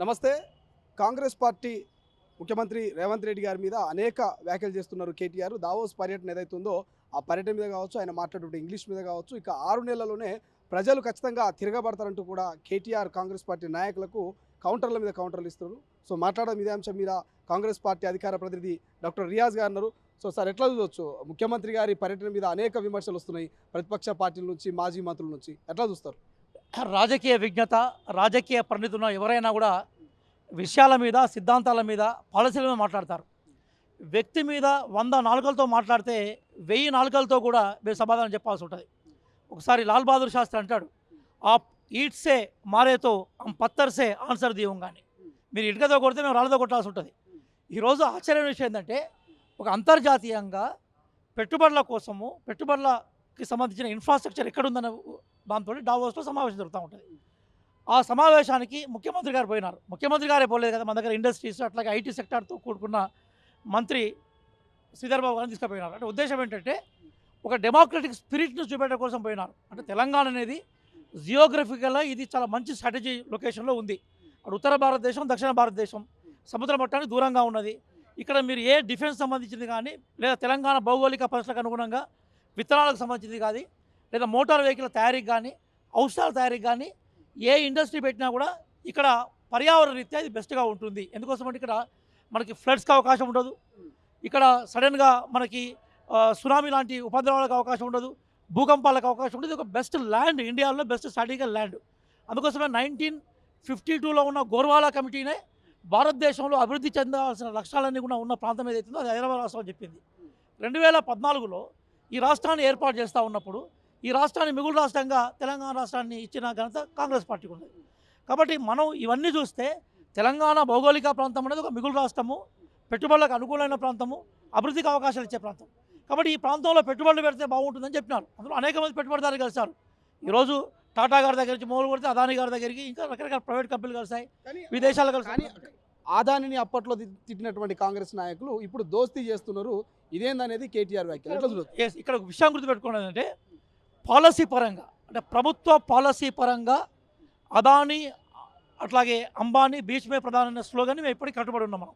నమస్తే. కాంగ్రెస్ పార్టీ ముఖ్యమంత్రి రేవంత్ రెడ్డి గారి మీద అనేక వ్యాఖ్యలు చేస్తున్నారు కేటీఆర్. దావోస్ పర్యటన ఏదైతుందో ఆ పర్యటన మీద కావచ్చు, ఆయన మాట్లాడే ఇంగ్లీష్ మీద కావచ్చు, ఇక 6 నెలల్లోనే ప్రజలు ఖచ్చితంగా తిరగబడతారంటూ కూడా కేటీఆర్ కాంగ్రెస్ పార్టీ నాయకులకు కౌంటర్ల మీద కౌంటర్లు ఇస్తున్నారు. సో మాట్లాడడం ఇదే అంశం మీద కాంగ్రెస్ పార్టీ అధికార ప్రతినిధి డాక్టర్ రియాజ్ గారు అన్నారు. సో సార్, ఎట్లా చూడవచ్చు ముఖ్యమంత్రి గారి పర్యటన మీద అనేక విమర్శలు వస్తున్నాయి ప్రతిపక్ష పార్టీల నుంచి, మాజీ మంత్రుల నుంచి, ఎట్లా చూస్తారు? రాజకీయ విజ్ఞత, రాజకీయ పరిణితున్న ఎవరైనా కూడా విషయాల మీద, సిద్ధాంతాల మీద, పాలసీల మీద మాట్లాడతారు. వ్యక్తి మీద 100 నాలుకలతో మాట్లాడితే 1000 నాలుకలతో కూడా మీరు సమాధానం చెప్పాల్సి ఉంటుంది. ఒకసారి లాల్ బహదూర్ శాస్త్రి అంటాడు, ఆప్ ఈట్సే మారేతో పత్తర్సే ఆన్సర్ దీవంగాని. మీరు ఇటుకతో కొడితే మేము రాళ్ళతో కొట్టాల్సి ఉంటుంది. ఈరోజు ఆశ్చర్యమైన విషయం ఏంటంటే, ఒక అంతర్జాతీయంగా పెట్టుబడుల కోసము, పెట్టుబడులకి సంబంధించిన ఇన్ఫ్రాస్ట్రక్చర్ ఎక్కడుందన్న దాంతో డావోస్లో సమావేశం జరుగుతూ ఉంటుంది. ఆ సమావేశానికి ముఖ్యమంత్రి గారు పోయినారు. ముఖ్యమంత్రి గారే పోలేదు కదా, మన దగ్గర ఇండస్ట్రీస్ అట్లాగే ఐటీ సెక్టార్తో కూడుకున్న మంత్రి శ్రీధర్ బాబు గారిని తీసుకుపోయినారు. అంటే ఉద్దేశం ఏంటంటే, ఒక డెమోక్రటిక్ స్పిరిట్ను చూపెట్టడం కోసం పోయినారు. అంటే తెలంగాణ అనేది జియోగ్రఫికల్గా ఇది చాలా మంచి స్ట్రాటజీ లొకేషన్లో ఉంది. అటు ఉత్తర భారతదేశం, దక్షిణ భారతదేశం సముద్ర మట్టానికి దూరంగా ఉన్నది. ఇక్కడ మీరు ఏ డిఫెన్స్ సంబంధించింది కానీ, లేదా తెలంగాణ భౌగోళిక పరిస్థితులకు అనుగుణంగా విత్తనాలకు సంబంధించింది కానీ, లేదా మోటార్ వెహికల్ తయారీకి కానీ, ఔషధాల తయారీకి కానీ ఏ ఇండస్ట్రీ పెట్టినా కూడా ఇక్కడ పర్యావరణ రీత్యా ఇది బెస్ట్గా ఉంటుంది. ఎందుకోసమంటే ఇక్కడ మనకి ఫ్లడ్స్కి అవకాశం ఉండదు, ఇక్కడ సడన్గా మనకి సునామీ లాంటి ఉపద్రవాలకు అవకాశం ఉండదు, భూకంపాలకు అవకాశం ఉండదు. ఇది ఒక బెస్ట్ ల్యాండ్, ఇండియాలో బెస్ట్ స్ట్రాటజికల్ ల్యాండ్. అందుకోసమే 1952లో ఉన్న గోర్వాలా కమిటీనే భారతదేశంలో అభివృద్ధి చెందాల్సిన లక్ష్యాలన్నీ కూడా ఉన్న ప్రాంతం ఏదైతుందో అది హైదరాబాద్ రాష్ట్రం అని చెప్పింది. 2014లో ఈ రాష్ట్రాన్ని ఏర్పాటు చేస్తూ ఉన్నప్పుడు ఈ రాష్ట్రాన్ని మిగులు రాష్ట్రంగా తెలంగాణ రాష్ట్రాన్ని ఇచ్చిన ఘనత కాంగ్రెస్ పార్టీకి ఉన్నది. కాబట్టి మనం ఇవన్నీ చూస్తే తెలంగాణ భౌగోళిక ప్రాంతం అనేది ఒక మిగులు రాష్ట్రము, పెట్టుబడులకు అనుకూలమైన ప్రాంతము, అభివృద్ధికి అవకాశాలు ఇచ్చే ప్రాంతం. కాబట్టి ఈ ప్రాంతంలో పెట్టుబడులు పెడితే బాగుంటుందని చెప్పినారు. అందులో అనేక మంది పెట్టుబడిదారులు కలిశారు. ఈరోజు టాటా గారి దగ్గర నుంచి మొదలు కొడితే అదానీ గారి దగ్గరికి ఇంకా రకరకాల ప్రైవేట్ కంపెనీలు కలిసాయి, విదేశాలు కలిసాయి. ఆదానిని అప్పట్లో తిట్టినటువంటి కాంగ్రెస్ నాయకులు ఇప్పుడు దోస్తీ చేస్తున్నారు. ఇదేందనేది కేటీఆర్ వ్యాఖ్యలు. ఎట్లా చూడవచ్చు? ఇక్కడ ఒక విషయం గుర్తుపెట్టుకున్నది అంటే, పాలసీ పరంగా, అంటే ప్రభుత్వ పాలసీ పరంగా అదానీ అట్లాగే అంబానీ బీచ్ మే ప్రధాన స్లోగన్ మేము ఎప్పటికీ కట్టుబడి ఉన్నాం. మనం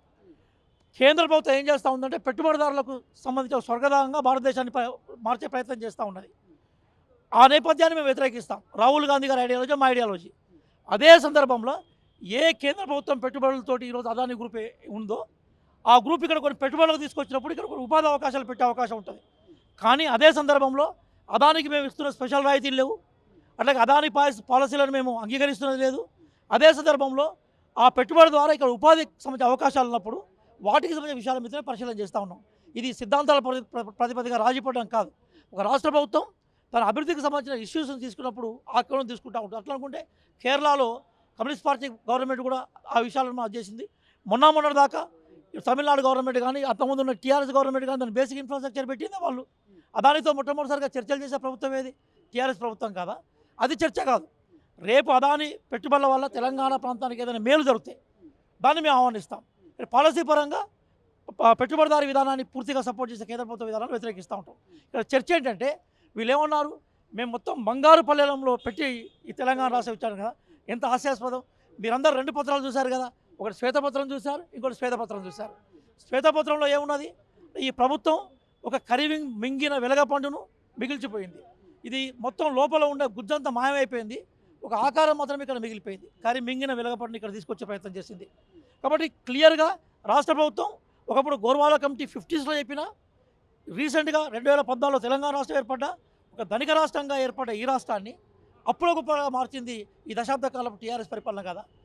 కేంద్ర ప్రభుత్వం ఏం చేస్తూ ఉందంటే, పెట్టుబడిదారులకు సంబంధించిన స్వర్గదానంగా భారతదేశాన్ని మార్చే ప్రయత్నం చేస్తూ ఉన్నది. ఆ నేపథ్యాన్ని మేము వ్యతిరేకిస్తాం. రాహుల్ గాంధీ గారి ఐడియాలజీ మా ఐడియాలజీ. అదే సందర్భంలో ఏ కేంద్ర ప్రభుత్వం పెట్టుబడులతోటి ఈరోజు అదానీ గ్రూప్ ఉందో ఆ గ్రూప్ ఇక్కడ కొన్ని పెట్టుబడులకు తీసుకొచ్చినప్పుడు ఇక్కడ కొన్ని ఉపాధి అవకాశాలు పెట్టే అవకాశం ఉంటుంది. కానీ అదే సందర్భంలో అదానికి మేము ఇస్తున్న స్పెషల్ రాయితీలు లేవు, అట్లాగే అదానీ పాలసీలను మేము అంగీకరిస్తున్నది లేదు. అదే సందర్భంలో ఆ పెట్టుబడి ద్వారా ఇక్కడ ఉపాధికి సంబంధించిన అవకాశాలు ఉన్నప్పుడు వాటికి సంబంధించిన విషయాల మీద పరిశీలన చేస్తూ ఉన్నాం. ఇది సిద్ధాంతాల ప్రతిపదిగా రాజీపడడం కాదు. ఒక రాష్ట్ర ప్రభుత్వం తన అభివృద్ధికి సంబంధించిన ఇష్యూస్ని తీసుకున్నప్పుడు ఆ కోణం తీసుకుంటూ ఉంటుంది. అట్లా అనుకుంటే కేరళలో కమ్యూనిస్ట్ పార్టీ గవర్నమెంట్ కూడా ఆ విషయాలను చేసింది. మొన్న దాకా తమిళనాడు గవర్నమెంట్ కానీ, అంతకుముందు ఉన్న టీఆర్ఎస్ గవర్నమెంట్ కానీ దాని బేసిక్ ఇన్ఫ్రాస్ట్రక్చర్ పెట్టింది వాళ్ళు. అదానితో మొట్టమొదటిసారిగా చర్చలు చేసే ప్రభుత్వం ఏది? టీఆర్ఎస్ ప్రభుత్వం కాదా? అది చర్చ కాదు. రేపు అదాని పెట్టుబడుల వల్ల తెలంగాణ ప్రాంతానికి ఏదైనా మేలు జరుగుతాయి, దాన్ని మేము ఆహ్వానిస్తాం. పాలసీ పరంగా పెట్టుబడిదారీ విధానాన్ని పూర్తిగా సపోర్ట్ చేసే కేంద్ర ప్రభుత్వ విధానాన్ని వ్యతిరేకిస్తూ ఉంటాం. ఇక్కడ చర్చ ఏంటంటే, వీళ్ళు ఏమన్నారు, మేము మొత్తం బంగారు పల్లెలంలో పెట్టి ఈ తెలంగాణ రాష్ట్రం ఇచ్చారు కదా, ఎంత హాస్యాస్పదం. మీరందరూ 2 పత్రాలు చూశారు కదా, ఒకటి శ్వేతపత్రం చూశారు, ఇంకోటి శ్వేతపత్రం చూశారు. శ్వేతపత్రంలో ఏమున్నది? ఈ ప్రభుత్వం ఒక మింగిన వెలగపండును మిగిల్చిపోయింది. ఇది మొత్తం లోపల ఉండే గుజ్జంతా మాయమైపోయింది, ఒక ఆకారం మాత్రమే ఇక్కడ మిగిలిపోయింది. కానీ మింగిన వెలగపండును ఇక్కడ తీసుకొచ్చే ప్రయత్నం చేసింది. కాబట్టి క్లియర్గా రాష్ట్ర ప్రభుత్వం ఒకప్పుడు గోర్వాలా కమిటీ 50స్లో చెప్పినా, రీసెంట్గా 2014లో తెలంగాణ రాష్ట్రం ఏర్పడ్డా ఒక ధనిక రాష్ట్రంగా ఏర్పడ్డ ఈ రాష్ట్రాన్ని అప్పుడొకప్పుడుగా మార్చింది ఈ దశాబ్ద కాలపు టీఆర్ఎస్ పరిపాలన కదా.